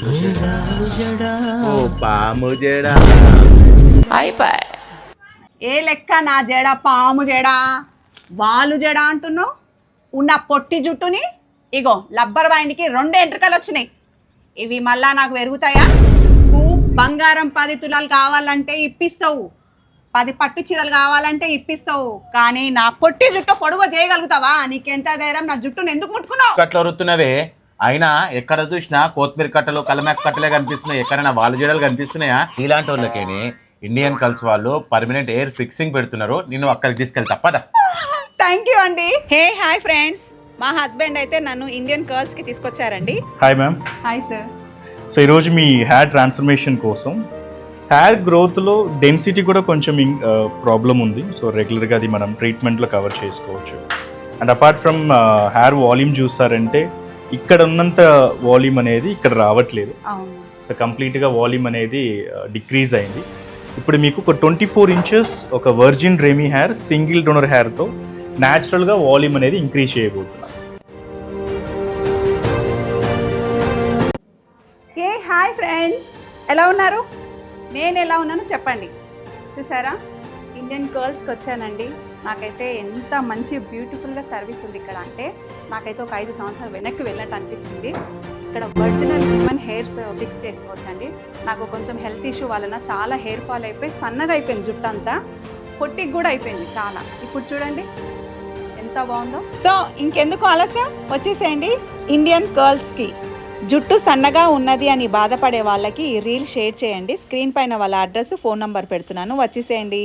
ఓ పాము జడా అయిపోయి ఏ లెక్క నా జడ పాము జడ వాలు జడ అంటున్నావు? ఉన్న పొట్టి జుట్టుని ఇగో లబ్బర్ బ్యాండ్కి 2 ఎంట్రుకలు వచ్చినాయి. ఇవి మళ్ళా నాకు పెరుగుతాయా? నువ్వు బంగారం 10 తులాలు కావాలంటే ఇప్పిస్తావు, 10 పట్టు చీరలు కావాలంటే ఇప్పిస్తావు, కానీ నా పొట్టి జుట్టు పొడుగు చేయగలుగుతావా? నీకెంత ధైర్యం? నా జుట్టును ఎందుకు ముట్టుకున్నావు? కట్లు వరుతున్నవే. అయినా ఎక్కడ చూసినా కొత్తిమీర కట్టలు కలమాక్ కట్టలే కనిపిస్తున్నాయి, ఎక్కడైనా వాళ్ళ జడలు కనిపిస్తున్నాయా? ఇలాంటి వాళ్ళకేనే ఇండియన్ కల్స్ వాళ్ళు పర్మనెంట్ ఎయిర్ ఫిక్సింగ్ పెడుతున్నారు. నేను అక్కడికి తీసుకెళ్తా పదా. థ్యాంక్ యూ అండి. హే హాయ్ ఫ్రెండ్స్, మా హస్బెండ్ అయితే నన్ను ఇండియన్ కర్ల్స్కి తీసుకొచ్చారండి. Hi ma'am. Hi sir. So ఈరోజు మీ హెయిర్ ట్రాన్స్ఫర్మేషన్ కోసం హెయిర్ గ్రోత్లో డెన్సిటీ కూడా కొంచెం ప్రాబ్లం ఉంది. సో రెగ్యులర్గా అది మనం ట్రీట్మెంట్లో కవర్ చేసుకోవచ్చు. And apart from hair volume చూస్తారంటే ఇక్కడ ఉన్నంత వాల్యూమ్ అనేది ఇక్కడ రావట్లేదు. సో కంప్లీట్గా వాల్యూమ్ అనేది డిక్రీజ్ అయింది. ఇప్పుడు మీకు ఒక 24 ఇంచెస్ ఒక వర్జిన్ డ్రెమీ హెయిర్ సింగిల్ డోనర్ హెయిర్తో న్యాచురల్గా వాల్యూమ్ అనేది ఇంక్రీజ్ చేయబోతున్నాం. ఏ హాయ్ ఫ్రెండ్స్, ఎలా ఉన్నారు? నేను ఎలా ఉన్నానో చెప్పండి. చూసారా, ఇండియన్ కర్ల్స్కి వచ్చానండి. నాకైతే ఎంత మంచి బ్యూటిఫుల్గా సర్వీస్ ఉంది ఇక్కడ. అంటే నాకైతే ఒక 5 సంవత్సరాలు వెనక్కి వెళ్ళినట్టు అనిపించింది. ఇక్కడ ఒరిజినల్ హ్యూమన్ హెయిర్స్ ఫిక్స్ చేసుకోవచ్చండి. నాకు కొంచెం హెల్త్ ఇష్యూ వలన చాలా హెయిర్ ఫాల్ అయిపోయి సన్నగా అయిపోయింది, జుట్టు అంతా పొట్టికి కూడా అయిపోయింది చాలా. ఇప్పుడు చూడండి ఎంత బాగుందో. సో ఇంకెందుకు ఆలస్యం, వచ్చేసేయండి ఇండియన్ కర్ల్స్కి. జుట్టు సన్నగా ఉన్నది అని బాధపడే వాళ్ళకి ఈ రీల్ షేర్ చేయండి. స్క్రీన్ పైన వాళ్ళ అడ్రస్, ఫోన్ నంబర్ పెడుతున్నాను, వచ్చేసేయండి.